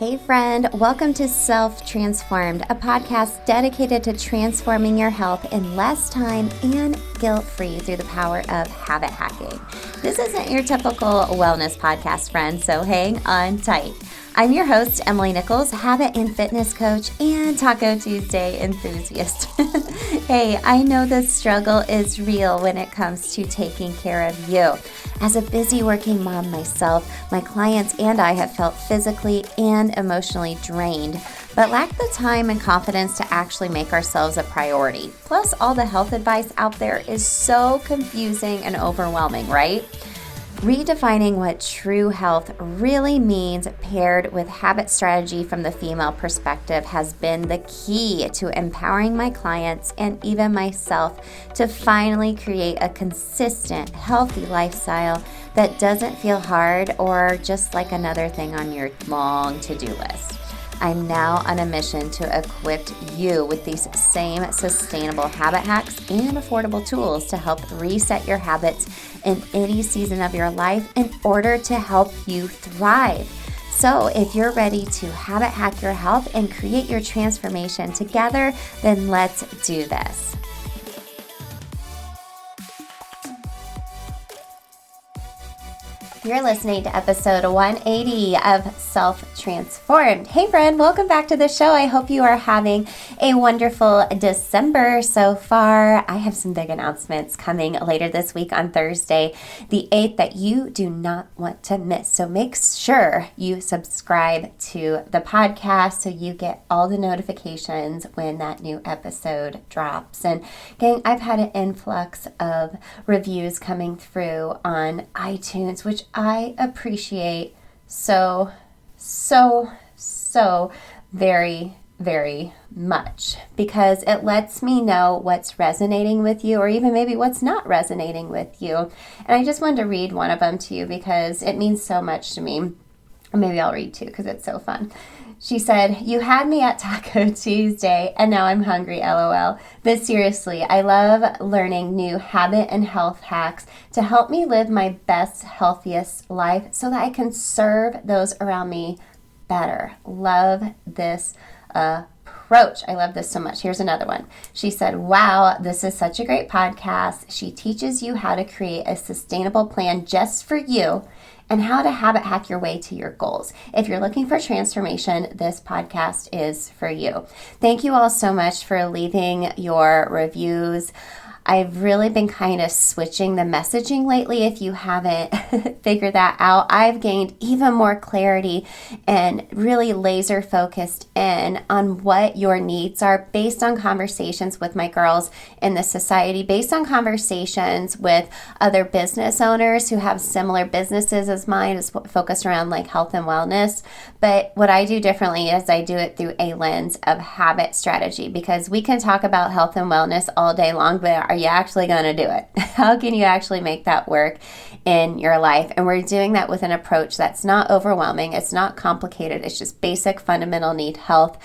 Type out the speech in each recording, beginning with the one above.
Hey friend, welcome to Self-Transformed, a podcast dedicated to transforming your health in less time and guilt-free through the power of habit hacking. This isn't your typical wellness podcast, friend, so hang on tight. I'm your host, Emily Nichols, habit and fitness coach and Taco Tuesday enthusiast. Hey, I know the struggle is real when it comes to taking care of you. As a busy working mom myself, my clients and I have felt physically and emotionally drained, but lack the time and confidence to actually make ourselves a priority. Plus, all the health advice out there is so confusing and overwhelming, right? Redefining what true health really means paired with habit strategy from the female perspective has been the key to empowering my clients and even myself to finally create a consistent, healthy lifestyle that doesn't feel hard or just like another thing on your long to-do list. I'm now on a mission to equip you with these same sustainable habit hacks and affordable tools to help reset your habits in any season of your life in order to help you thrive. So if you're ready to habit hack your health and create your transformation together, then let's do this. You're listening to episode 180 of Self-Transformed. Hey friend, welcome back to the show. I hope you are having a wonderful December so far. I have some big announcements coming later this week on Thursday, the 8th, that you do not want to miss. So make sure you subscribe to the podcast so you get all the notifications when that new episode drops. And gang, I've had an influx of reviews coming through on iTunes, which I appreciate so very, very much, because it lets me know what's resonating with you or even maybe what's not resonating with you. And I just wanted to read one of them to you because it means so much to me. Or maybe I'll read two because it's so fun. She said, "You had me at Taco Tuesday and now I'm hungry, LOL. But seriously, I love learning new habit and health hacks to help me live my best, healthiest life so that I can serve those around me better. Love this approach." I love this so much. Here's another one. She said, "Wow, this is such a great podcast. She teaches you how to create a sustainable plan just for you and how to habit hack your way to your goals. If you're looking for transformation, this podcast is for you." Thank you all so much for leaving your reviews. I've really been kind of switching the messaging lately. If you haven't figured that out, I've gained even more clarity and really laser focused in on what your needs are based on conversations with my girls in the society, based on conversations with other business owners who have similar businesses as mine, is focused around like health and wellness. But what I do differently is I do it through a lens of habit strategy, because we can talk about health and wellness all day long, but are you actually going to do it? How can you actually make that work in your life? And we're doing that with an approach that's not overwhelming. It's not complicated. It's just basic fundamental need health,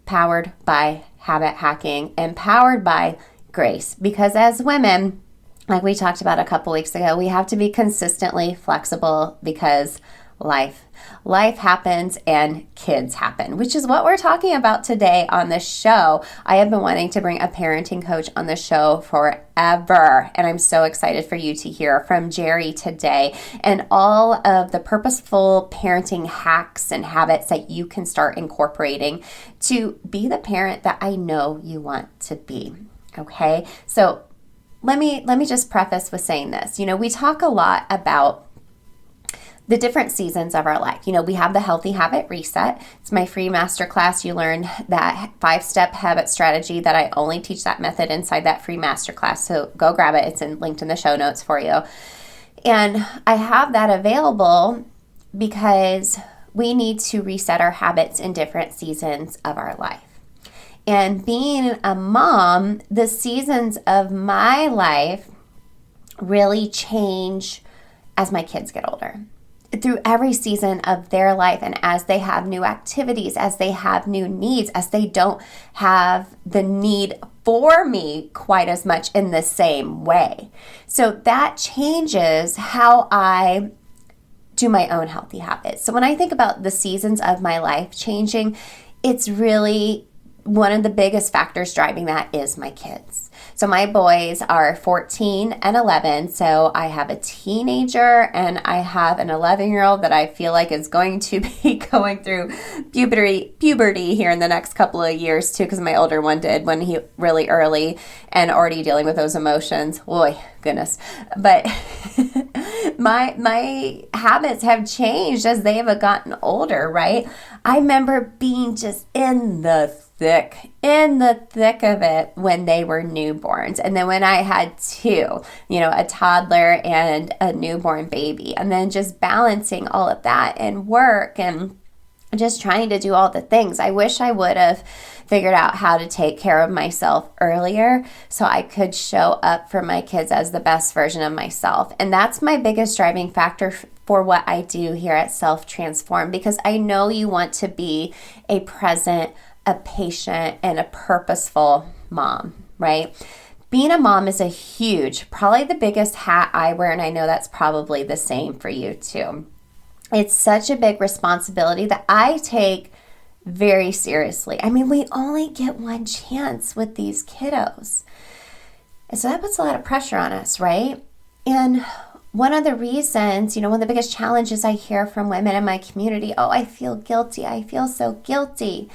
powered by habit hacking and powered by grace. Because as women, like we talked about a couple weeks ago, we have to be consistently flexible because life happens and kids happen, which is what we're talking about today on the show. I have been wanting to bring a parenting coach on the show forever, and I'm so excited for you to hear from Jeri today and all of the purposeful parenting hacks and habits that you can start incorporating to be the parent that I know you want to be. Okay, so let me just preface with saying this. We talk a lot about the different seasons of our life. We have the Healthy Habit Reset. It's my free masterclass. You learn that 5-step habit strategy that I only teach that method inside that free masterclass. So go grab it. It's linked in the show notes for you. And I have that available because we need to reset our habits in different seasons of our life. And being a mom, the seasons of my life really change as my kids get older. Through every season of their life, and as they have new activities, as they have new needs, as they don't have the need for me quite as much in the same way. So that changes how I to my own healthy habits. So when I think about the seasons of my life changing, it's really one of the biggest factors driving that is my kids. So my boys are 14 and 11. So I have a teenager and I have an 11-year-old that I feel like is going to be going through puberty here in the next couple of years too, because my older one did when he really early and already dealing with those emotions. Boy, goodness. But my habits have changed as they have gotten older, right? I remember being just in the thick of it when they were newborns. And then when I had two, a toddler and a newborn baby, and then just balancing all of that and work and just trying to do all the things. I wish I would have figured out how to take care of myself earlier so I could show up for my kids as the best version of myself. And that's my biggest driving factor for what I do here at Self Transform, because I know you want to be a present, a patient, and a purposeful mom, right? Being a mom is probably the biggest hat I wear, and I know that's probably the same for you too. It's such a big responsibility that I take very seriously. I mean, we only get one chance with these kiddos. And so that puts a lot of pressure on us, right? And one of the reasons, one of the biggest challenges I hear from women in my community, I feel guilty. I feel so guilty.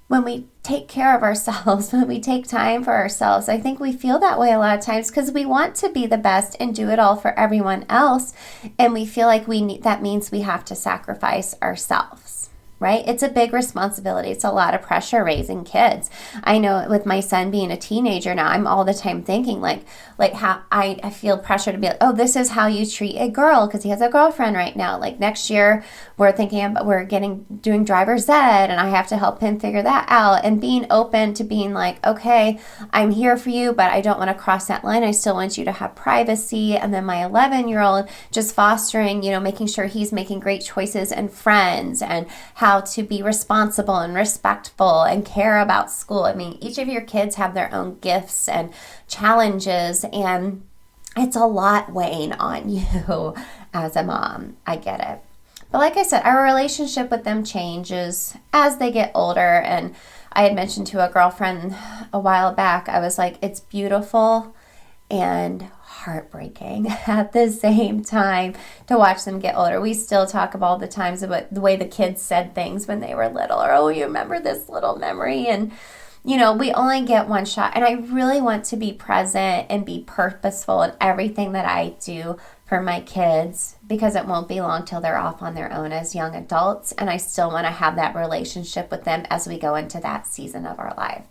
When we take care of ourselves, when we take time for ourselves, I think we feel that way a lot of times because we want to be the best and do it all for everyone else. And we feel like that means we have to sacrifice ourselves, right? It's a big responsibility. It's a lot of pressure raising kids. I know with my son being a teenager now, I'm all the time thinking like how I feel pressure to be like, this is how you treat a girl because he has a girlfriend right now. Like next year, we're doing driver's ed and I have to help him figure that out, and being open to being like, okay, I'm here for you, but I don't want to cross that line. I still want you to have privacy. And then my 11-year-old just fostering, making sure he's making great choices and friends and how to be responsible and respectful and care about school. I mean, each of your kids have their own gifts and challenges, and it's a lot weighing on you as a mom. I get it. But like I said, our relationship with them changes as they get older. And I had mentioned to a girlfriend a while back, I was like, it's beautiful and heartbreaking at the same time to watch them get older. We still talk about all the times about the way the kids said things when they were little, or, you remember this little memory? And we only get one shot, and I really want to be present and be purposeful in everything that I do for my kids, because it won't be long till they're off on their own as young adults, and I still want to have that relationship with them as we go into that season of our life.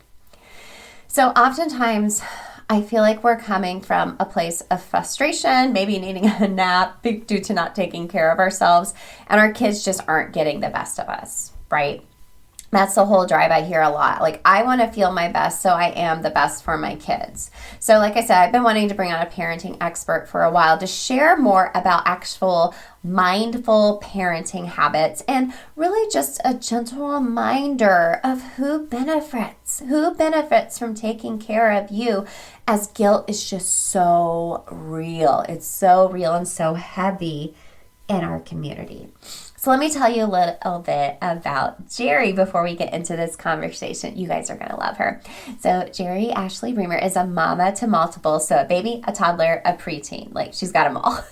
So oftentimes, I feel like we're coming from a place of frustration, maybe needing a nap due to not taking care of ourselves, and our kids just aren't getting the best of us, right? That's the whole drive I hear a lot. Like, I want to feel my best, so I am the best for my kids. So like I said, I've been wanting to bring on a parenting expert for a while to share more about actual mindful parenting habits and really just a gentle reminder of who benefits from taking care of you, as guilt is just so real. It's so real and so heavy in our community. So let me tell you a little bit about Jeri before we get into this conversation. You guys are going to love her. So Jeri Ashley-Bremer is a mama to multiple, so a baby, a toddler, a preteen. Like, she's got them all.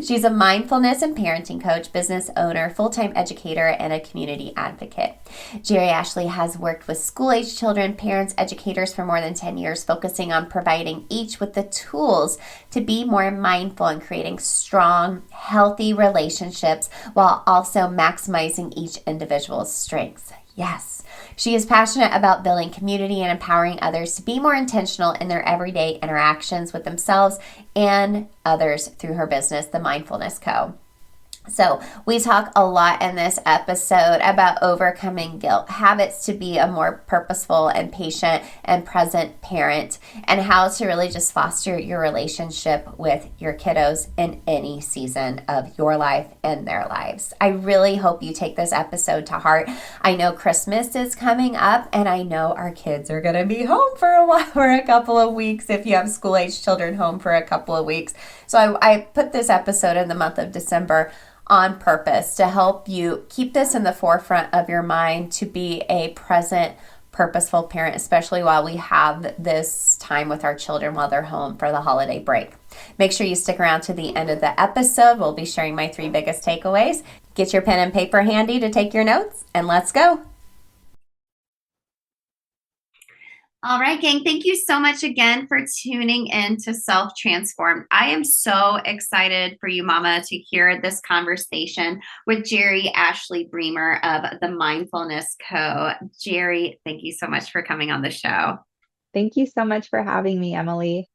She's a mindfulness and parenting coach, business owner, full-time educator, and a community advocate. Jeri Ashley has worked with school-age children, parents, educators for more than 10 years, focusing on providing each with the tools to be more mindful and creating strong, healthy relationships while also maximizing each individual's strengths. Yes, she is passionate about building community and empowering others to be more intentional in their everyday interactions with themselves and others through her business, the Mindfulness Co. So we talk a lot in this episode about overcoming guilt, habits to be a more purposeful and patient and present parent, and how to really just foster your relationship with your kiddos in any season of your life and their lives. I really hope you take this episode to heart. I know Christmas is coming up, and I know our kids are going to be home for a while, for a couple of weeks, if you have school-age children home for a couple of weeks. So I put this episode in the month of December on purpose to help you keep this in the forefront of your mind to be a present, purposeful parent, especially while we have this time with our children while they're home for the holiday break. Make sure you stick around to the end of the episode. We'll be sharing my 3 biggest takeaways. Get your pen and paper handy to take your notes, and let's go. All right, gang, thank you so much again for tuning in to Self Transformed. I am so excited for you, Mama, to hear this conversation with Jeri Ashley-Bremer of the Mindfulness Co. Jeri, thank you so much for coming on the show. Thank you so much for having me, Emily.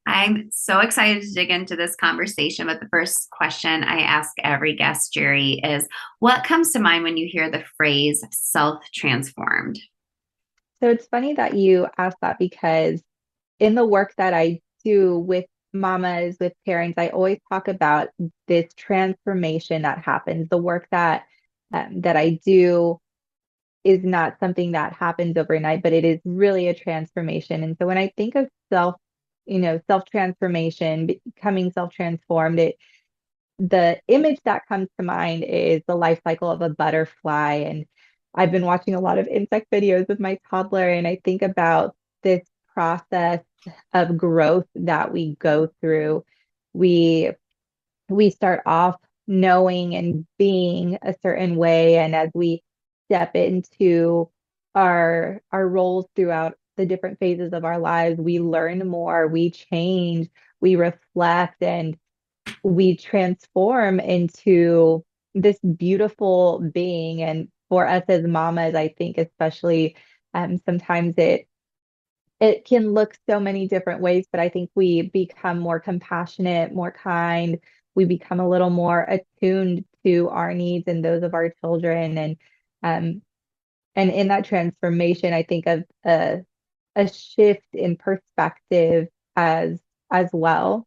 I'm so excited to dig into this conversation, but the first question I ask every guest, Jeri, is what comes to mind when you hear the phrase self-transformed? So it's funny that you asked that because in the work that I do with mamas, with parents, I always talk about this transformation that happens. The work that I do is not something that happens overnight, but it is really a transformation. And so when I think of self-transformation, becoming self-transformed, the image that comes to mind is the life cycle of a butterfly. And I've been watching a lot of insect videos with my toddler, and I think about this process of growth that we go through. We we start off knowing and being a certain way, and as we step into our roles throughout the different phases of our lives, we learn more, we change, we reflect, and we transform into this beautiful being. And for us as mamas, I think especially sometimes it can look so many different ways, but I think we become more compassionate, more kind. We become a little more attuned to our needs and those of our children. Um, and in that transformation, I think of a shift in perspective as well.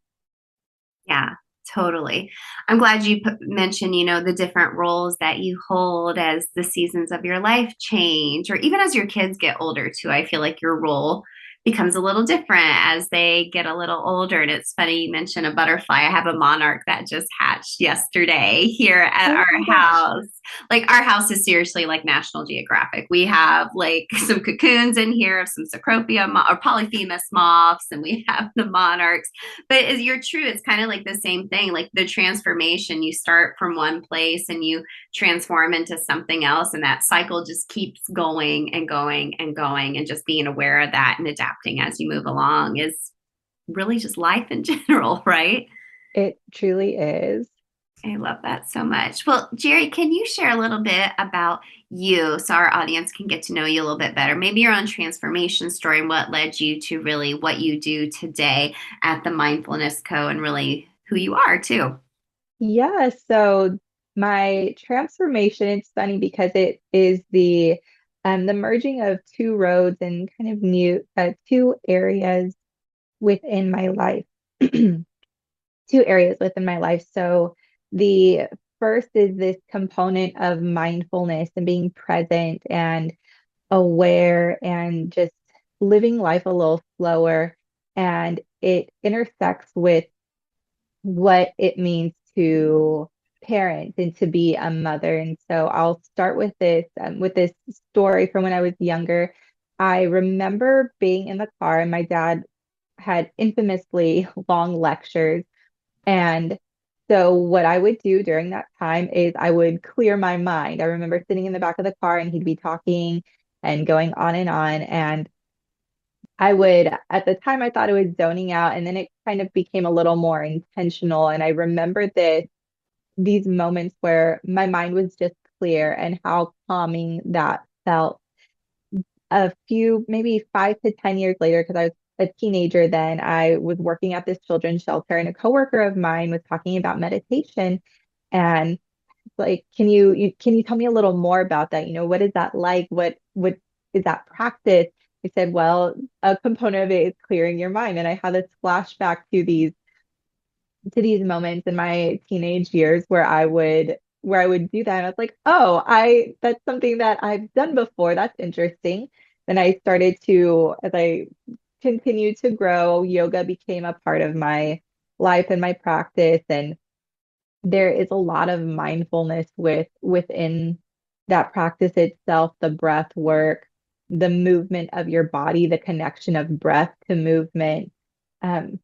Yeah, totally. I'm glad you mentioned, the different roles that you hold as the seasons of your life change, or even as your kids get older, too. I feel like your role becomes a little different as they get a little older. And it's funny you mentioned a butterfly. I have a monarch that just hatched yesterday here at Oh our my gosh. house. Like, our house is seriously like National Geographic. We have like some cocoons in here of some Cecropia or Polyphemus moths, and we have the monarchs. But as you're true, it's kind of like the same thing, like the transformation. You start from one place and you transform into something else, and that cycle just keeps going and going and going. And just being aware of that and adapting as you move along is really just life in general, right? It truly is. I love that so much. Well, Jeri, can you share a little bit about you so our audience can get to know you a little bit better? Maybe your own transformation story and what led you to really what you do today at the Mindfulness Co. and really who you are too. Yeah, so my transformation, it's funny because it is the merging of two roads and kind of new two areas within my life. Two areas within my life. So the first is this component of mindfulness and being present and aware and just living life a little slower. And it intersects with what it means to parent and to be a mother. And so I'll start with this story from when I was younger. I remember being in the car, and my dad had infamously long lectures. And so what I would do during that time is I would clear my mind. I remember sitting in the back of the car and he'd be talking and going on and on. And I would, at the time, I thought it was zoning out, and then it kind of became a little more intentional. And I remember these moments where my mind was just clear and how calming that felt. A few, maybe 5 to 10 years later, because I was a teenager then, I was working at this children's shelter, and a coworker of mine was talking about meditation. And like, can you tell me a little more about that? What is that like? What is that practice? I said, well, a component of it is clearing your mind. And I had this flashback to these moments in my teenage years where I would do that. And I was like, oh, I that's something that I've done before. That's interesting. Then I started to, as I continued to grow, yoga became a part of my life and my practice. And there is a lot of mindfulness within that practice itself, the breath work, the movement of your body, the connection of breath to movement, um,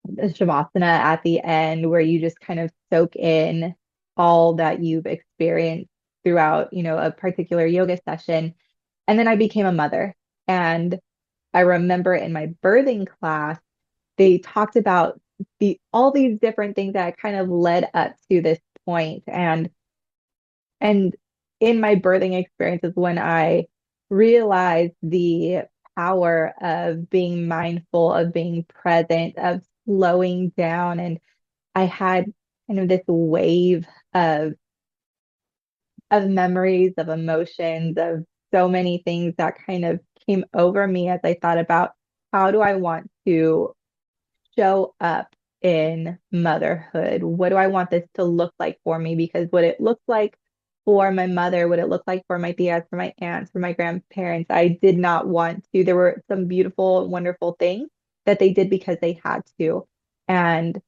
the shavasana at the end, where you just kind of soak in all that you've experienced throughout, a particular yoga session. And then I became a mother. And I remember in my birthing class, they talked about all these different things that kind of led up to this point. And in my birthing experiences, when I realized the power of being mindful, of being present, of slowing down, and I had kind of this wave of memories, of emotions, of so many things that kind of came over me as I thought about how do I want to show up in motherhood? What do I want this to look like for me? Because what it looked like for my mother, what it looked like for my tias, for my aunts, for my grandparents, I did not want to. There were some beautiful, wonderful things that they did because they had to. And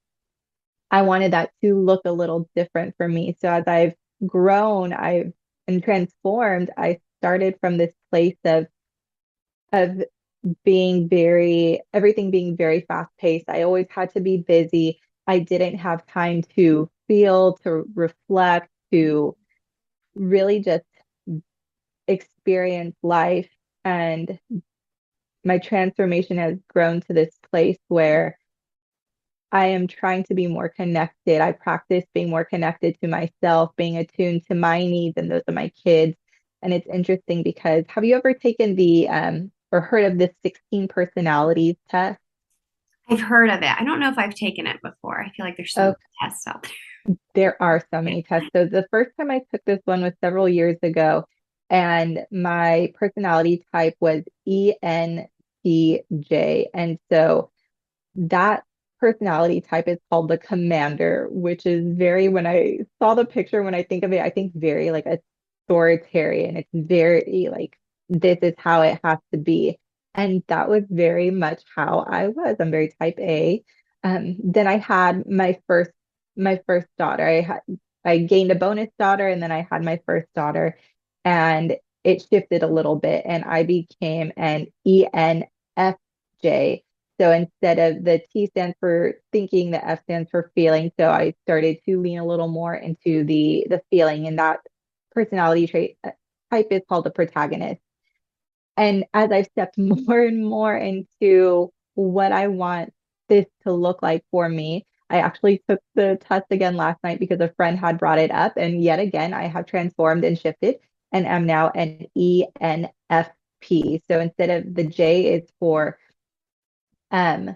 I wanted that to look a little different for me. So as I've grown, I've and transformed, I started from this place of everything being very fast paced. I always had to be busy. I didn't have time to feel, to reflect, to really just experience life. And my transformation has grown to this place where I am trying to be more connected. I practice being more connected to myself, being attuned to my needs and those of my kids. And it's interesting because have you ever taken the or heard of the 16 personalities test? I've heard of it. I don't know if I've taken it before. I feel like there's so Oh, many tests out there are so there. many tests. So the first time I took this one was several years ago, and my personality type was ENTJ. And so that personality type is called the commander, which is very, when I saw the picture, when I think of it, I think very like authoritarian. It's very like, this is how it has to be. And that was very much how I was. I'm very type A. Then I had my first daughter. I gained a bonus daughter and then I had my first daughter and it shifted a little bit and I became an ENFJ. So instead of the T stands for thinking, the F stands for feeling. So I started to lean a little more into the feeling, and that personality trait type is called the protagonist. And as I've stepped more and more into what I want this to look like for me, I actually took the test again last night because a friend had brought it up. And yet again, I have transformed and shifted and am now an ENFP. So instead of the J is for um,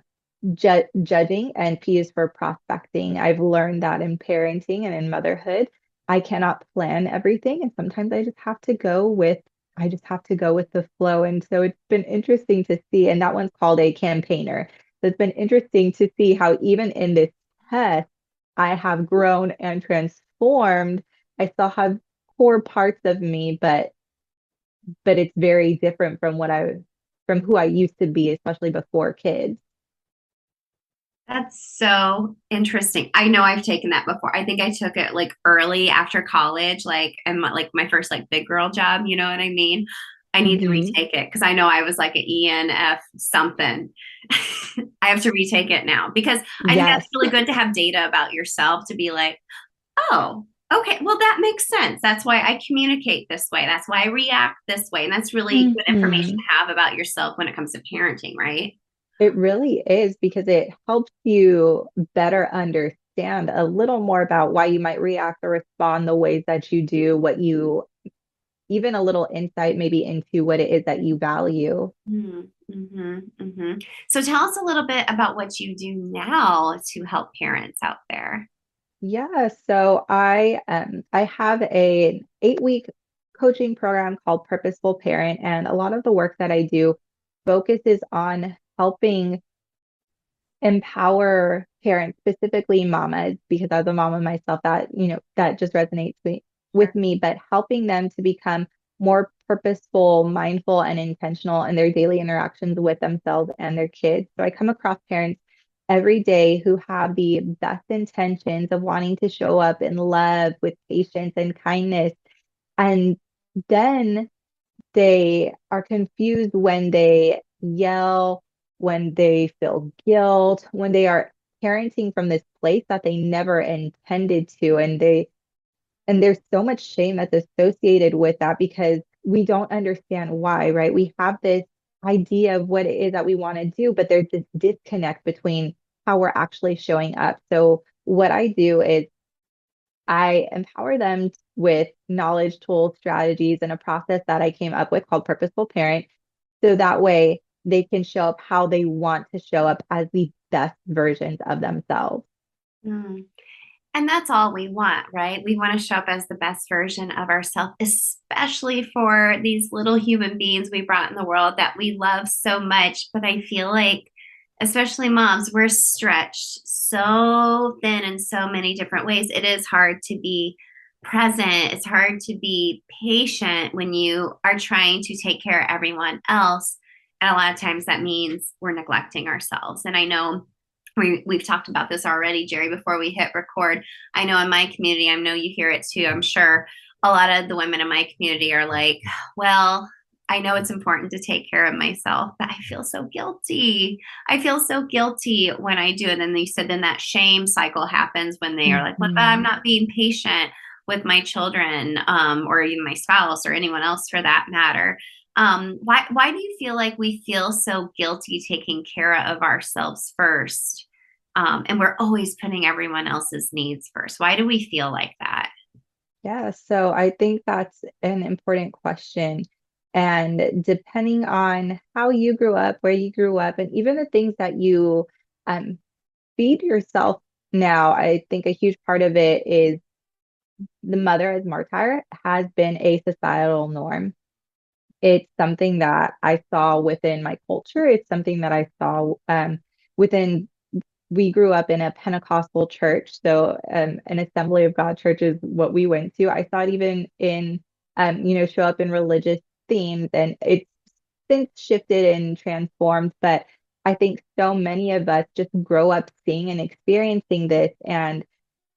judging, and P is for prospecting. I've learned that in parenting and in motherhood, I cannot plan everything, and sometimes I just have to go with the flow. And so it's been interesting to see, and that one's called a campaigner. So it's been interesting to see how even in this test, I have grown and transformed. I still have core parts of me, but it's very different from who I used to be, especially before kids. That's so interesting. I know I've taken that before. I think I took it like early after college, like and like my first like big girl job, you know what I mean? I need to Mhm. retake it because I know I was like an ENF something. I have to retake it now because I think that's Yes. really good to have data about yourself to be like, oh, okay, well, that makes sense. That's why I communicate this way. That's why I react this way. And that's really good information Mhm. to have about yourself when it comes to parenting, right? It really is because it helps you better understand a little more about why you might react or respond the ways that you do, even a little insight maybe into what it is that you value. Mm-hmm. So tell us a little bit about what you do now to help parents out there. Yeah, so I have a 8-week coaching program called Purposeful Parent, and a lot of the work that I do focuses on helping empower parents, specifically mamas, because as a mama myself, that just resonates with Sure. me, but helping them to become more purposeful, mindful, and intentional in their daily interactions with themselves and their kids. So I come across parents every day who have the best intentions of wanting to show up in love with patience and kindness. And then they are confused when they yell, when they feel guilt, when they are parenting from this place that they never intended to. And there's so much shame that's associated with that because we don't understand why, right? We have this idea of what it is that we want to do, but there's this disconnect between how we're actually showing up. So, what I do is I empower them with knowledge, tools, strategies, and a process that I came up with called Purposeful Parent. So that way they can show up how they want to show up as the best versions of themselves. Mm. And that's all we want, right? We want to show up as the best version of ourselves, especially for these little human beings we brought in the world that we love so much. But I feel like, especially moms, we're stretched so thin in so many different ways. It is hard to be present, it's hard to be patient when you are trying to take care of everyone else. And a lot of times that means we're neglecting ourselves. And I know we've talked about this already, Jeri, before we hit record. I know in my community, I know you hear it too. I'm sure a lot of the women in my community are like, well, I know it's important to take care of myself, but I feel so guilty. I feel so guilty when I do. And then you said, then that shame cycle happens when they are like, well, I'm Mhm. not being patient with my children, or even my spouse or anyone else for that matter. Why do you feel like we feel so guilty taking care of ourselves first? And we're always putting everyone else's needs first. Why do we feel like that? Yeah, so I think that's an important question. And depending on how you grew up, where you grew up, and even the things that you um, feed yourself now, I think a huge part of it is the mother as martyr has been a societal norm. It's something that I saw within my culture. It's something that I saw within, we grew up in a Pentecostal church. So an Assembly of God church is what we went to. I saw it even in, show up in religious themes, and it's since shifted and transformed. But I think so many of us just grow up seeing and experiencing this. And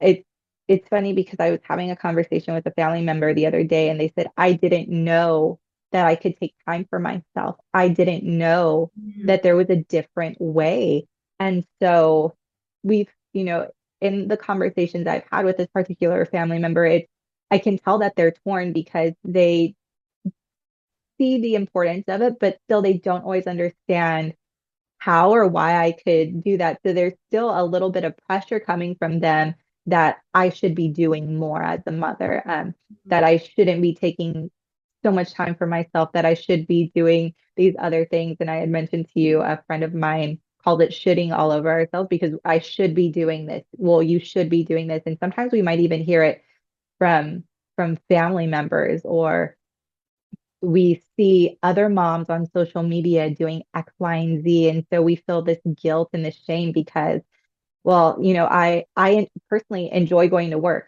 it's it's funny because I was having a conversation with a family member the other day and they said, I didn't know that I could take time for myself. I didn't know Mhm. that there was a different way. And so we've, in the conversations I've had with this particular family member, I can tell that they're torn because they see the importance of it, but still they don't always understand how or why I could do that. So there's still a little bit of pressure coming from them that I should be doing more as a mother, that I shouldn't be taking so much time for myself, that I should be doing these other things. And I had mentioned to you, a friend of mine called it shooting all over ourselves because I should be doing this. Well, you should be doing this. And sometimes we might even hear it from family members, or we see other moms on social media doing X, Y, and Z. And so we feel this guilt and this shame because, well, I personally enjoy going to work.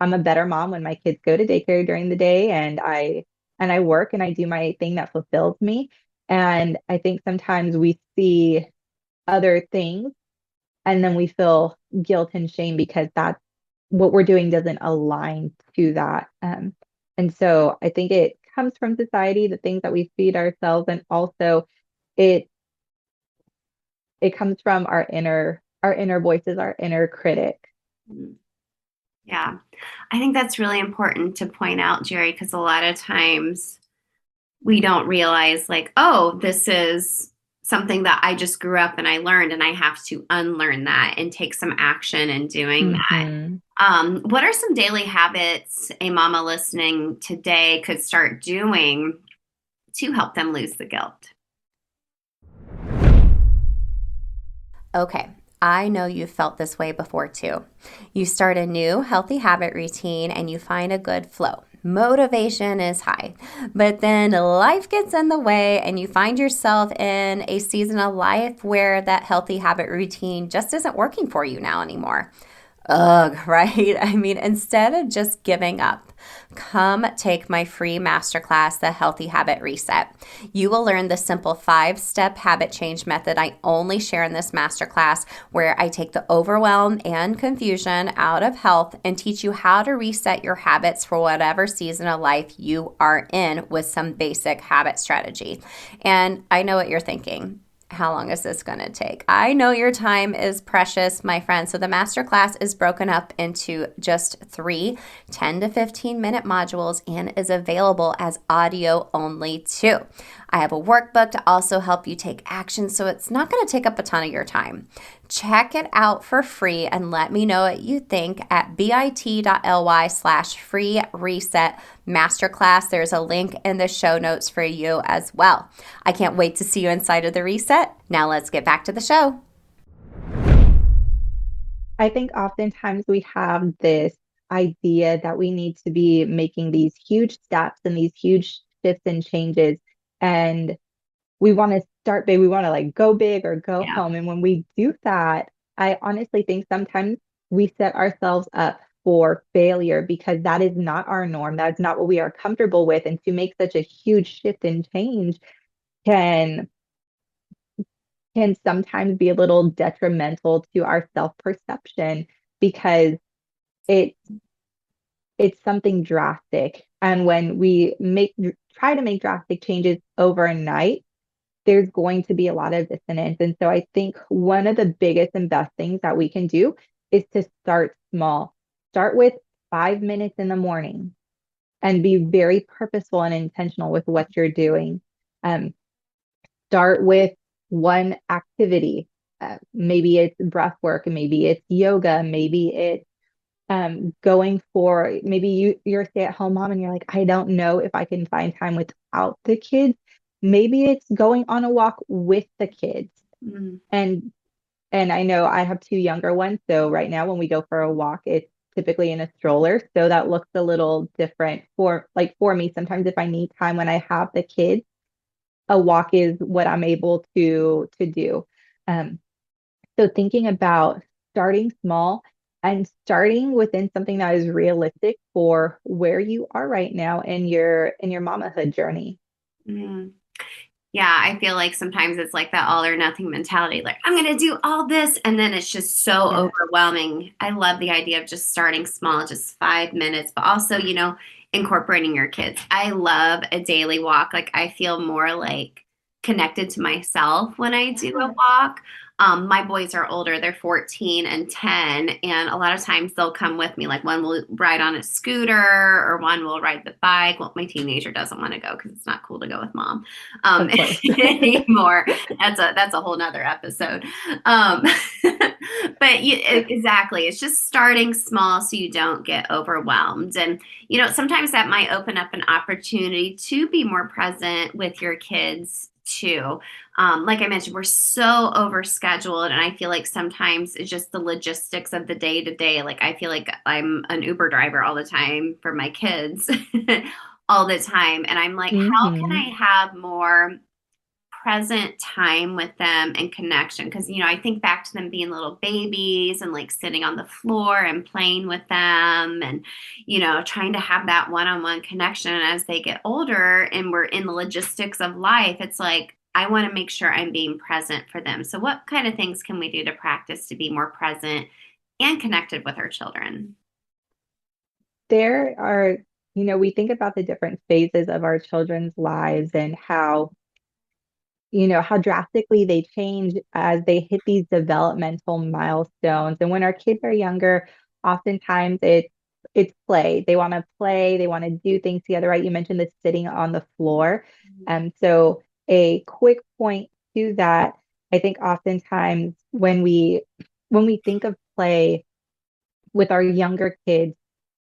I'm a better mom when my kids go to daycare during the day, and I work and I do my thing that fulfills me. And I think sometimes we see other things and then we feel guilt and shame because that's what we're doing doesn't align to that. And so I think it comes from society, the things that we feed ourselves, and also it it comes from our inner voices, our inner critic. Yeah, I think that's really important to point out, Jeri, because a lot of times we don't realize, like, oh, this is something that I just grew up and I learned, and I have to unlearn that and take some action in doing that. Hmm. What are some daily habits a mama listening today could start doing to help them lose the guilt? Okay, I know you've felt this way before too. You start a new healthy habit routine and you find a good flow. Motivation is high, but then life gets in the way and you find yourself in a season of life where that healthy habit routine just isn't working for you now anymore. Ugh, right? I mean, instead of just giving up, come take my free masterclass, The Healthy Habit Reset. You will learn the simple 5-step habit change method I only share in this masterclass, where I take the overwhelm and confusion out of health and teach you how to reset your habits for whatever season of life you are in with some basic habit strategy. And I know what you're thinking. How long is this going to take? I know your time is precious, my friend. So the masterclass is broken up into just 3 10 to 15 minute modules and is available as audio only too. I have a workbook to also help you take action, so it's not going to take up a ton of your time. Check it out for free and let me know what you think at bit.ly/free reset masterclass. There's a link in the show notes for you as well. I can't wait to see you inside of the reset. Now let's get back to the show. I think oftentimes we have this idea that we need to be making these huge steps and these huge shifts and changes. And we want to start big. We want to like go big or go home. And when we do that, I honestly think sometimes we set ourselves up for failure because that is not our norm. That's not what we are comfortable with. And to make such a huge shift and change can sometimes be a little detrimental to our self-perception because it it's something drastic. And when we try to make drastic changes overnight, there's going to be a lot of dissonance. And so I think one of the biggest and best things that we can do is to start small. Start with 5 minutes in the morning and be very purposeful and intentional with what you're doing. Start with one activity. Maybe it's breath work, maybe it's yoga, maybe it's maybe you're a stay-at-home mom and you're like, I don't know if I can find time without the kids. Maybe it's going on a walk with the kids. And I know I have 2 younger ones, so right now when we go for a walk, it's typically in a stroller, so that looks a little different for me. Sometimes if I need time when I have the kids, a walk is what I'm able to do. So thinking about starting small and starting within something that is realistic for where you are right now in your mamahood journey. Yeah, I feel like sometimes it's like that all or nothing mentality. Like, I'm going to do all this. And then it's just so overwhelming. I love the idea of just starting small, just 5 minutes, but also, incorporating your kids. I love a daily walk. Like, I feel more like connected to myself when I do a walk. My boys are older. They're 14 and 10. And a lot of times they'll come with me. Like, one will ride on a scooter or one will ride the bike. Well, my teenager doesn't want to go because it's not cool to go with mom anymore. That's a whole nother episode. But exactly. It's just starting small so you don't get overwhelmed. And, sometimes that might open up an opportunity to be more present with your kids too. Like I mentioned, we're so overscheduled, and I feel like sometimes it's just the logistics of the day to day. Like, I feel like I'm an Uber driver all the time for my kids all the time. And I'm like, how can I have more present time with them and connection? Because, I think back to them being little babies and like sitting on the floor and playing with them and, trying to have that one-on-one connection. And as they get older and we're in the logistics of life, it's like, I want to make sure I'm being present for them. So what kind of things can we do to practice to be more present and connected with our children? There are, we think about the different phases of our children's lives and how drastically they change as they hit these developmental milestones. And when our kids are younger, oftentimes it's play. They want to play, they want to do things together, right? You mentioned the sitting on the floor. So a quick point to that, I think oftentimes when we think of play with our younger kids,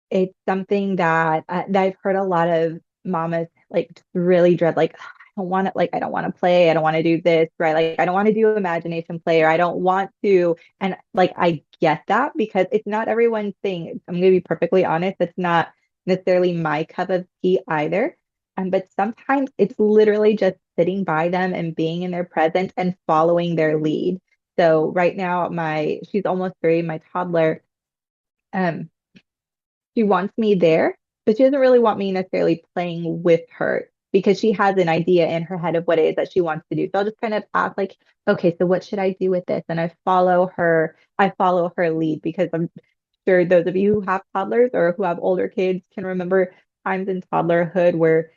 it's something that I've heard a lot of mamas like really dread, like, I don't want to play. I don't want to do this, right? Like, I don't want to do imagination play, or I don't want to. And like, I get that because it's not everyone's thing. I'm going to be perfectly honest. It's not necessarily my cup of tea either. But sometimes it's literally just sitting by them and being in their presence and following their lead. So right now, she's almost 3, my toddler, she wants me there but she doesn't really want me necessarily playing with her because she has an idea in her head of what it is that she wants to do. So I'll just kind of ask like, okay, so what should I do with this? And I follow her lead because I'm sure those of you who have toddlers or who have older kids can remember times in toddlerhood where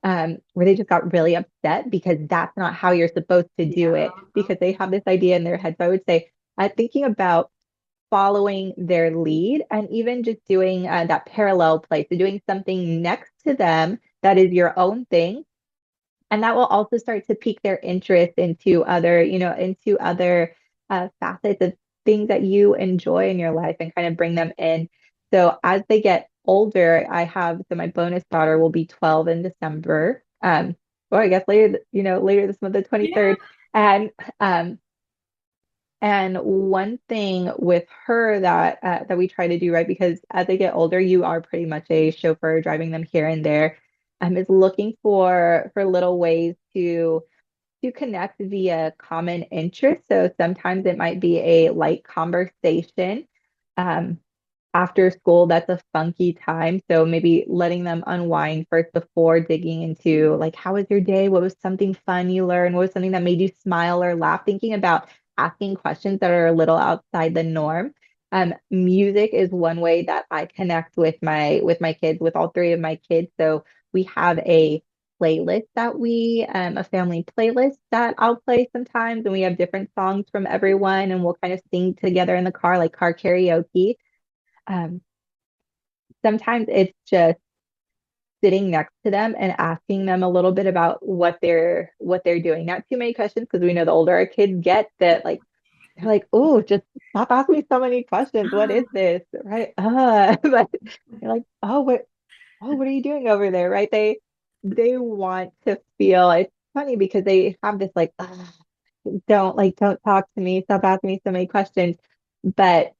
they just got really upset because that's not how you're supposed to do it Yeah. because they have this idea in their head. So I would say thinking about following their lead and even just doing that parallel play. So doing something next to them that is your own thing. And that will also start to pique their interest into other facets of things that you enjoy in your life and kind of bring them in. So as they get older, so my bonus daughter will be 12 in December. Or I guess later this month, the Yeah. 23rd. And um, and one thing with her that we try to do, right, because as they get older, you are pretty much a chauffeur driving them here and there, is looking for little ways to connect via common interest. So sometimes it might be a light conversation. Um, After school, that's a funky time. So maybe letting them unwind first before digging into like, how was your day? What was something fun you learned? What was something that made you smile or laugh? Thinking about asking questions that are a little outside the norm. Music is one way that I connect with my kids, with all three of my kids. So we have a family playlist that I'll play sometimes, and we have different songs from everyone, and we'll kind of sing together in the car, like car karaoke. Um, Sometimes it's just sitting next to them and asking them a little bit about what they're doing. Not too many questions because we know the older our kids get, that like they're like, oh, just stop asking me so many questions. What is this? Right? But you're like, what are you doing over there? Right? They want to feel it's funny because they have this like, don't talk to me, stop asking me so many questions. But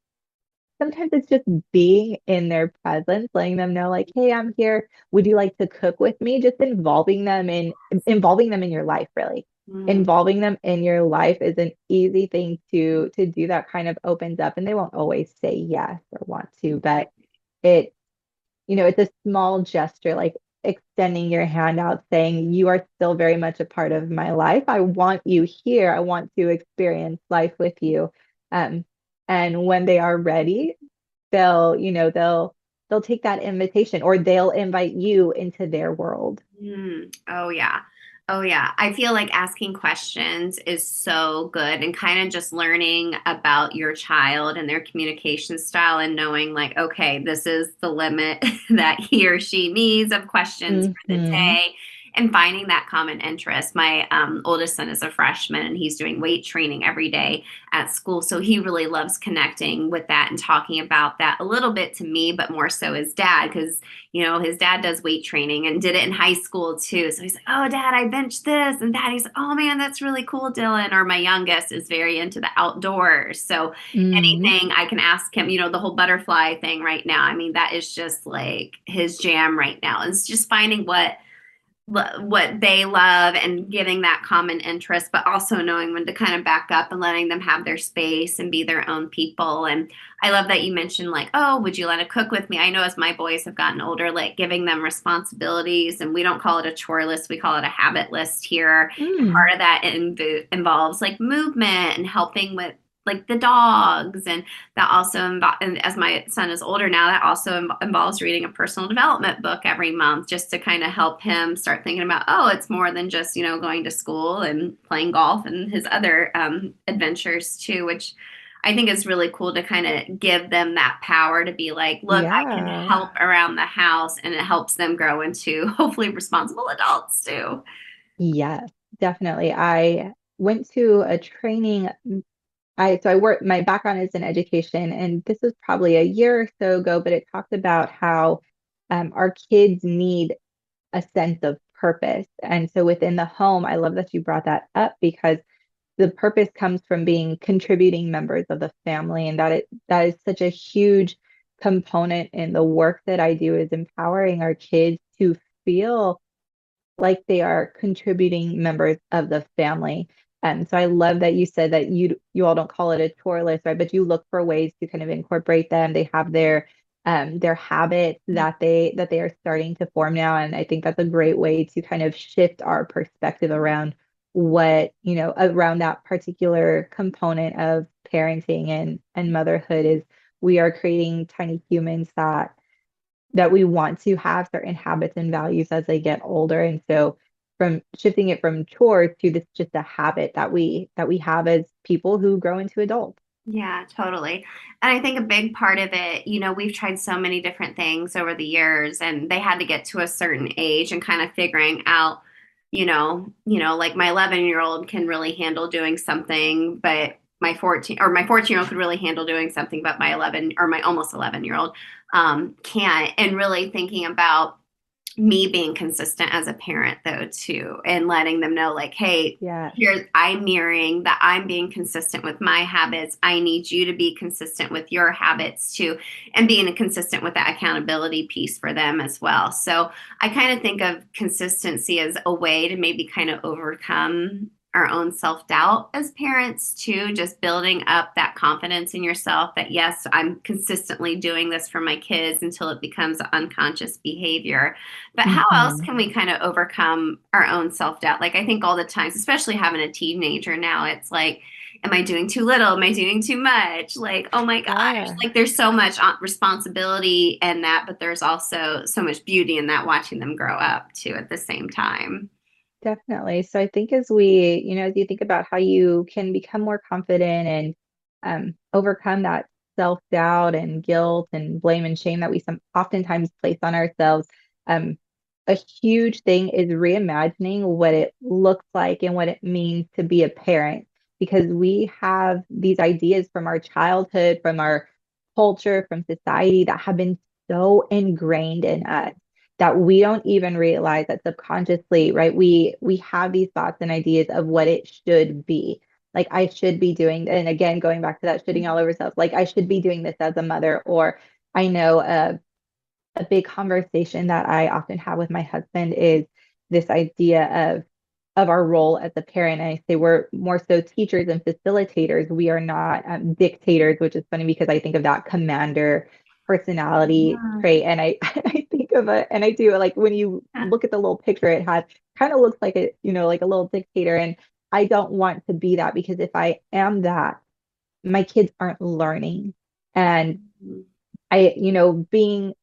sometimes it's just being in their presence, letting them know, like, hey, I'm here. Would you like to cook with me? Just involving them in your life, really. Mm. Involving them in your life is an easy thing to do that kind of opens up, and they won't always say yes or want to, but it, it's a small gesture, like extending your hand out, saying, you are still very much a part of my life. I want you here. I want to experience life with you. Um, and when they are ready, they'll take that invitation or they'll invite you into their world. Oh, yeah. Oh, yeah. I feel like asking questions is so good and kind of just learning about your child and their communication style and knowing, like, okay, this is the limit that he or she needs of questions for the Hmm. day and finding that common interest. My oldest son is a freshman and he's doing weight training every day at school. So he really loves connecting with that and talking about that a little bit to me, but more so his dad, because his dad does weight training and did it in high school too. So he's like, oh, dad, I benched this. And daddy's like, oh, man, that's really cool, Dylan. Or my youngest is very into the outdoors. So Hmm. anything I can ask him, the whole butterfly thing right now. I mean, that is just like his jam right now. It's just finding what they love and giving that common interest, but also knowing when to kind of back up and letting them have their space and be their own people. And I love that you mentioned, like, oh, would you let it cook with me? I know as my boys have gotten older, like giving them responsibilities, and we don't call it a chore list, we call it a habit list here. And Mm. part of that involves like movement and helping with like the dogs, and that also and as my son is older now, that also involves reading a personal development book every month just to kind of help him start thinking about, oh, it's more than just going to school and playing golf and his other adventures too, which I think is really cool to kind of give them that power to be like, look, I can Yeah. help around the house, and it helps them grow into hopefully responsible adults too. Yes, definitely. I went to a training. I work, my background is in education, and this was probably a year or so ago, but it talked about how our kids need a sense of purpose. And so within the home, I love that you brought that up because the purpose comes from being contributing members of the family, and that is such a huge component in the work that I do, is empowering our kids to feel like they are contributing members of the family. And so I love that you said that you all don't call it a chore list, right? But you look for ways to kind of incorporate them. They have their habits that they are starting to form now. And I think that's a great way to kind of shift our perspective around around that particular component of parenting and motherhood is we are creating tiny humans that we want to have certain habits and values as they get older. And so from shifting it from chores to this just a habit that we have as people who grow into adults. Yeah, totally. And I think a big part of it, we've tried so many different things over the years, and they had to get to a certain age and kind of figuring out, like my 11-year-old can really handle doing something, but my 14-year-old could really handle doing something, but my 11 or my almost 11-year-old can't. And really thinking about me being consistent as a parent though too, and letting them know like, hey, Yeah, here I'm mirroring that I'm being consistent with my habits. I need you to be consistent with your habits too, and being consistent with that accountability piece for them as well. So I kind of think of consistency as a way to maybe kind of overcome our own self-doubt as parents too, just building up that confidence in yourself that yes, I'm consistently doing this for my kids until it becomes unconscious behavior. But how else hmm can we kind of overcome our own self-doubt? Like I think all the times, especially having a teenager now, it's like, am I doing too little? Am I doing too much? Like, oh my gosh, yeah. like there's so much responsibility in that, but there's also so much beauty in that watching them grow up too at the same time. Definitely. So I think as you think about how you can become more confident and overcome that self-doubt and guilt and blame and shame that we oftentimes place on ourselves, um, a huge thing is reimagining what it looks like and what it means to be a parent, because we have these ideas from our childhood, from our culture, from society that have been so ingrained in us that we don't even realize that subconsciously, right? We have these thoughts and ideas of what it should be. Like I should be doing, and again, going back to that shitting all over self, like I should be doing this as a mother, or I know a big conversation that I often have with my husband is this idea of our role as a parent. And I say we're more so teachers and facilitators. We are not dictators, which is funny because I think of that commander personality trait. And I, I think of it, and I do like when you look at the little picture it has, kind of looks like like a little dictator. And I don't want to be that because if I am that, my kids aren't learning. And being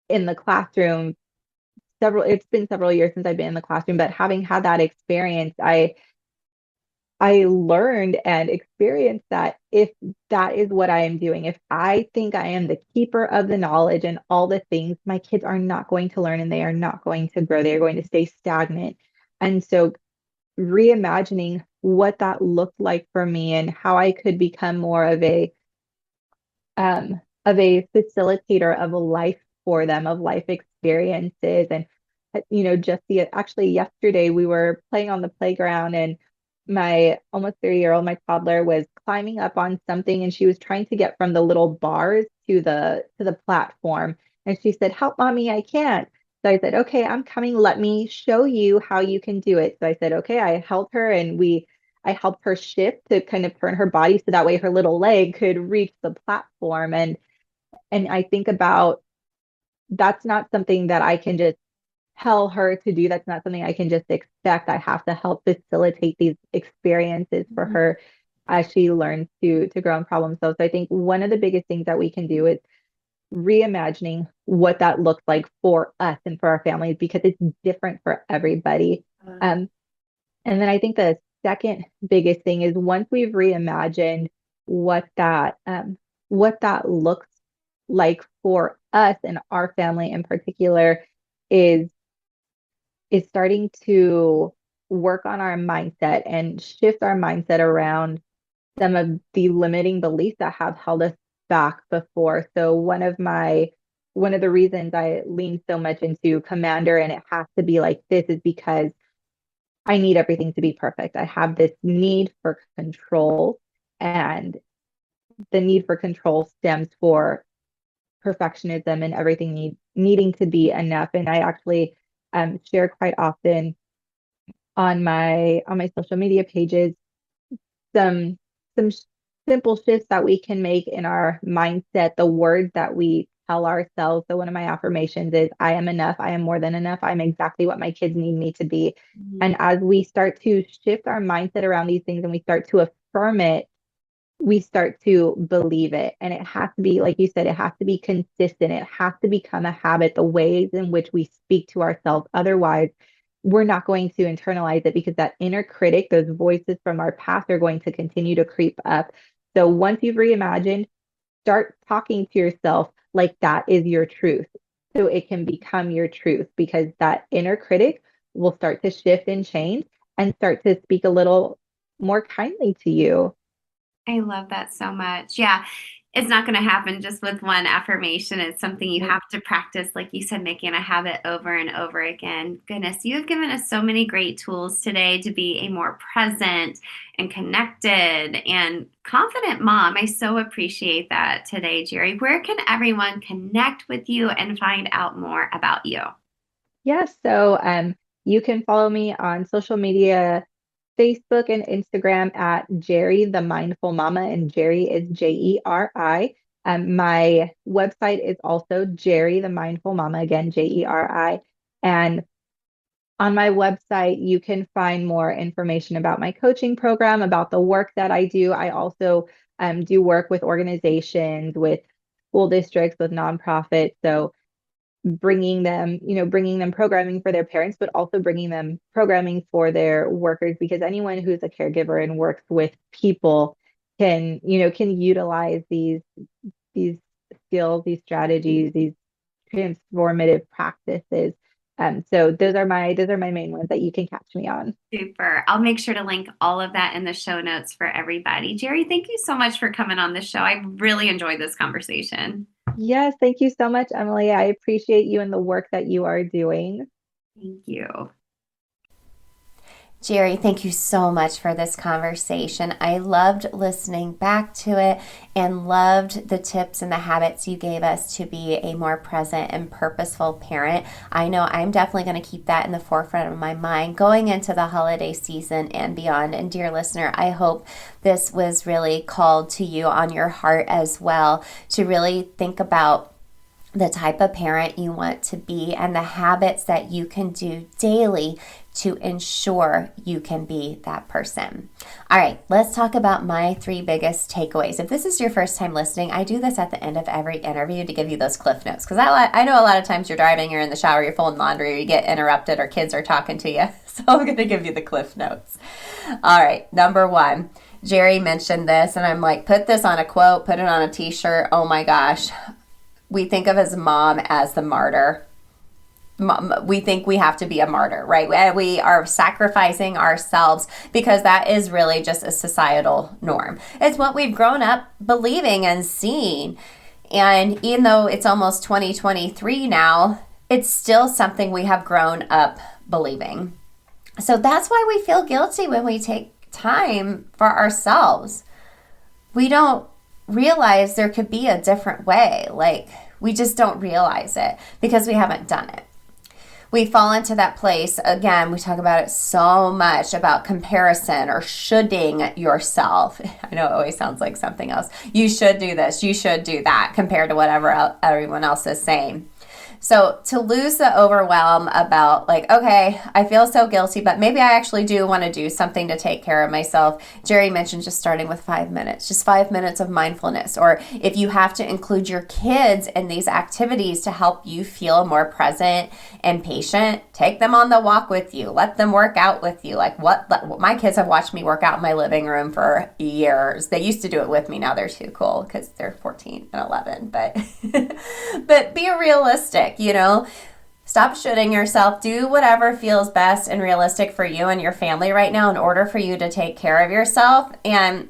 in the classroom it's been several years since I've been in the classroom, but having had that experience, I learned and experienced that if that is what I am doing, if I think I am the keeper of the knowledge and all the things, my kids are not going to learn and they are not going to grow. They are going to stay stagnant. And so reimagining what that looked like for me and how I could become more of a facilitator of a life for them, of life experiences. And, just actually yesterday we were playing on the playground and my almost 3-year-old, my toddler, was climbing up on something and she was trying to get from the little bars to the platform. And she said, "Help, mommy, I can't." So I said, "Okay, I'm coming. Let me show you how you can do it." So I said, "Okay." I helped her and I helped her shift to kind of turn her body so that way her little leg could reach the platform. And I think about that's not something that I can just tell her to do. That's not something I can just expect. I have to help facilitate these experiences for her as she learns to grow and problem solve. So I think one of the biggest things that we can do is reimagining what that looks like for us and for our families because it's different for everybody. Um, and then I think the second biggest thing is once we've reimagined what that looks like for us and our family in particular is is starting to work on our mindset and shift our mindset around some of the limiting beliefs that have held us back before. So one of the reasons I lean so much into commander and it has to be like this is because I need everything to be perfect. I have this need for control, and the need for control stems for perfectionism and everything needing to be enough. And I actually share quite often on my social media pages some simple shifts that we can make in our mindset, the words that we tell ourselves. So one of my affirmations is, I am enough. I am more than enough. I'm exactly what my kids need me to be. Mhm. And as we start to shift our mindset around these things and we start to affirm it, we start to believe it. And it has to be, like you said, it has to be consistent. It has to become a habit, the ways in which we speak to ourselves. Otherwise, we're not going to internalize it because that inner critic, those voices from our past, are going to continue to creep up. So once you've reimagined, start talking to yourself like that is your truth. So it can become your truth, because that inner critic will start to shift and change and start to speak a little more kindly to you. I love that so much. Yeah. It's not going to happen just with one affirmation. It's something you have to practice, like you said, making a habit over and over again. Goodness, you have given us so many great tools today to be a more present and connected and confident mom. I so appreciate that today, Jeri. Where can everyone connect with you and find out more about you? Yes, so you can follow me on social media, Facebook and Instagram at Jeri the Mindful Mama, and Jeri is Jeri. My website is also Jeri the Mindful Mama, again, Jeri. And on my website, you can find more information about my coaching program, about the work that I do. I also do work with organizations, with school districts, with nonprofits. So bringing them programming for their parents, but also bringing them programming for their workers, because anyone who's a caregiver and works with people can utilize these skills, these strategies, these transformative practices. So those are my main ones that you can catch me on. Super. I'll make sure to link all of that in the show notes for everybody. Jeri, thank you so much for coming on the show. I really enjoyed this conversation. Yes, thank you so much, Emily. I appreciate you and the work that you are doing. Thank you. Jeri, thank you so much for this conversation. I loved listening back to it and loved the tips and the habits you gave us to be a more present and purposeful parent. I know I'm definitely going to keep that in the forefront of my mind going into the holiday season and beyond. And dear listener, I hope this was really called to you on your heart as well, to really think about the type of parent you want to be and the habits that you can do daily to ensure you can be that person. All right, let's talk about my 3 biggest takeaways. If this is your first time listening, I do this at the end of every interview to give you those cliff notes, because I know a lot of times you're driving, you're in the shower, you're folding laundry, or you get interrupted or kids are talking to you. So I'm going to give you the cliff notes. All right, number 1. Jeri mentioned this, and I'm like, put this on a quote, put it on a t-shirt. Oh my gosh. We think of as mom as the martyr. We think we have to be a martyr, right? We are sacrificing ourselves because that is really just a societal norm. It's what we've grown up believing and seeing. And even though it's almost 2023 now, it's still something we have grown up believing. So that's why we feel guilty when we take time for ourselves. We don't realize there could be a different way. Like, we just don't realize it because we haven't done it. We fall into that place. Again, we talk about it so much, about comparison or shoulding yourself. I know it always sounds like something else. You should do this, you should do that, compared to whatever everyone else is saying. So to lose the overwhelm about like, okay, I feel so guilty, but maybe I actually do want to do something to take care of myself. Jeri mentioned just starting with 5 minutes, just 5 minutes of mindfulness. Or if you have to include your kids in these activities to help you feel more present and patient, take them on the walk with you. Let them work out with you. Like my kids have watched me work out in my living room for years. They used to do it with me. Now they're too cool because they're 14 and 11. But be realistic. Stop shooting yourself. Do whatever feels best and realistic for you and your family right now in order for you to take care of yourself. And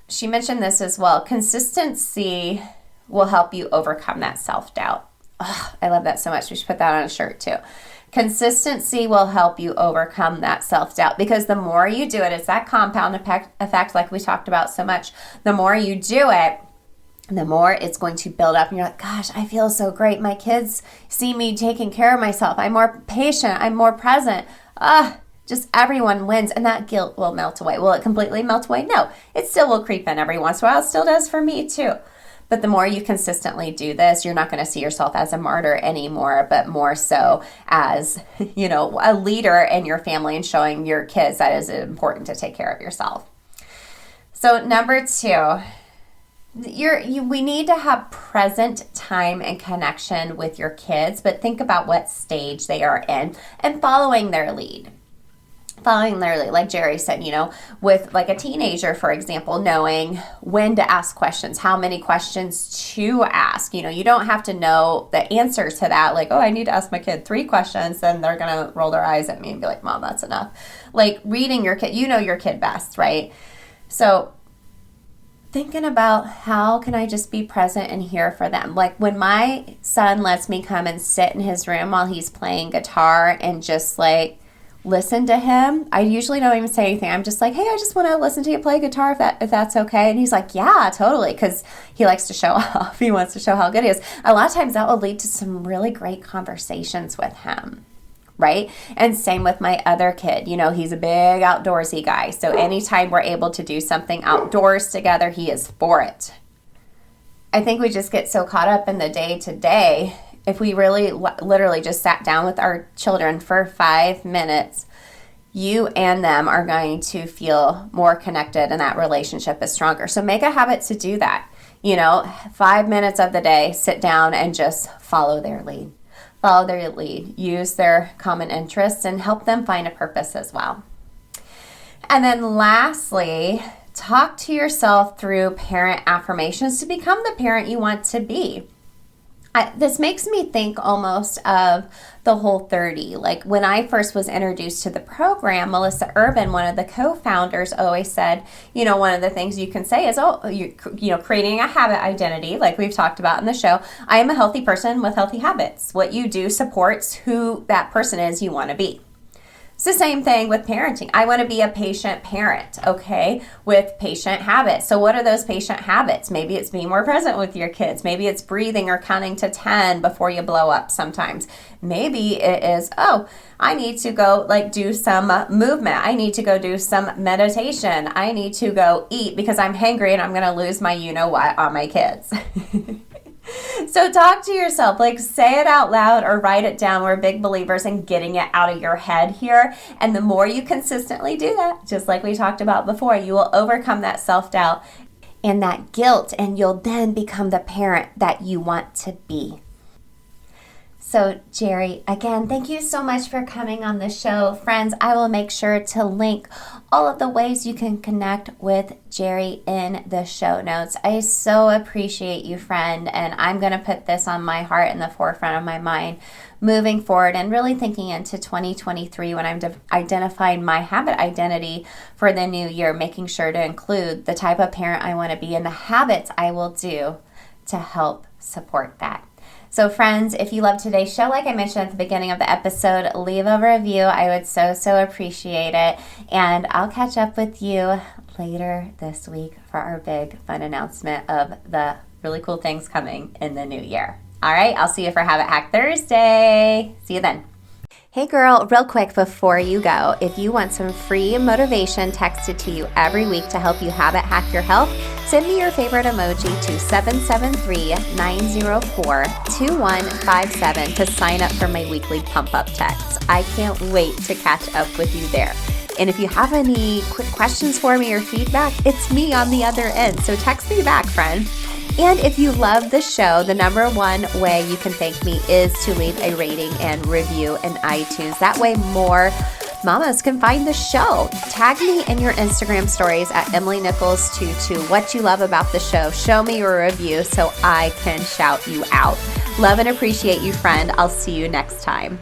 she mentioned this as well. Consistency will help you overcome that self-doubt. Oh, I love that so much. We should put that on a shirt too. Consistency will help you overcome that self-doubt, because the more you do it, it's that compound effect like we talked about so much. The more you do it, the more it's going to build up, and you're like, gosh, I feel so great. My kids see me taking care of myself. I'm more patient. I'm more present. Just everyone wins, and that guilt will melt away. Will it completely melt away? No, it still will creep in every once in a while. It still does for me too. But the more you consistently do this, you're not going to see yourself as a martyr anymore, but more so as, a leader in your family and showing your kids that it is important to take care of yourself. So number 2, we need to have present time and connection with your kids, but think about what stage they are in and following their lead. Like Jeri said, with like a teenager, for example, knowing when to ask questions, how many questions to ask. You don't have to know the answer to that. Like, oh, I need to ask my kid 3 questions. Then they're going to roll their eyes at me and be like, Mom, that's enough. Like reading your kid, your kid best, right? So thinking about how can I just be present and here for them. Like when my son lets me come and sit in his room while he's playing guitar and just like listen to him, I usually don't even say anything. I'm just like, hey, I just want to listen to you play guitar if that's okay. And he's like, yeah, totally, because he likes to show off. He wants to show how good he is. A lot of times that will lead to some really great conversations with him. Right? And same with my other kid. He's a big outdoorsy guy. So anytime we're able to do something outdoors together, he is for it. I think we just get so caught up in the day to day. If we really literally just sat down with our children for 5 minutes, you and them are going to feel more connected and that relationship is stronger. So make a habit to do that. 5 minutes of the day, sit down and just follow their lead. Use their common interests, and help them find a purpose as well. And then lastly, talk to yourself through parent affirmations to become the parent you want to be. This makes me think almost of the Whole30. Like when I first was introduced to the program, Melissa Urban, one of the co-founders, always said, one of the things you can say is, creating a habit identity, like we've talked about in the show. I am a healthy person with healthy habits. What you do supports who that person is you want to be. It's the same thing with parenting. I want to be a patient parent, okay, with patient habits. So what are those patient habits? Maybe it's being more present with your kids. Maybe it's breathing or counting to 10 before you blow up sometimes. Maybe it is, I need to go do some movement. I need to go do some meditation. I need to go eat because I'm hangry and I'm going to lose my you-know-what on my kids. So talk to yourself, say it out loud or write it down. We're big believers in getting it out of your head here. And the more you consistently do that, just like we talked about before, you will overcome that self-doubt and that guilt, and you'll then become the parent that you want to be. So Jeri, again, thank you so much for coming on the show. Friends, I will make sure to link all of the ways you can connect with Jeri in the show notes. I so appreciate you, friend, and I'm going to put this on my heart in the forefront of my mind moving forward and really thinking into 2023 when I'm identifying my habit identity for the new year, making sure to include the type of parent I want to be and the habits I will do to help support that. So friends, if you love today's show, like I mentioned at the beginning of the episode, leave a review. I would so appreciate it. And I'll catch up with you later this week for our big fun announcement of the really cool things coming in the new year. All right, I'll see you for Habit Hack Thursday. See you then. Hey girl, real quick before you go, if you want some free motivation texted to you every week to help you habit hack your health, send me your favorite emoji to 773-904-2157 to sign up for my weekly pump-up text. I can't wait to catch up with you there. And if you have any quick questions for me or feedback, it's me on the other end, so text me back, friend. And if you love the show, the number one way you can thank me is to leave a rating and review in iTunes. That way more mamas can find the show. Tag me in your Instagram stories at EmilyNichols22 what you love about the show. Show me your review so I can shout you out. Love and appreciate you, friend. I'll see you next time.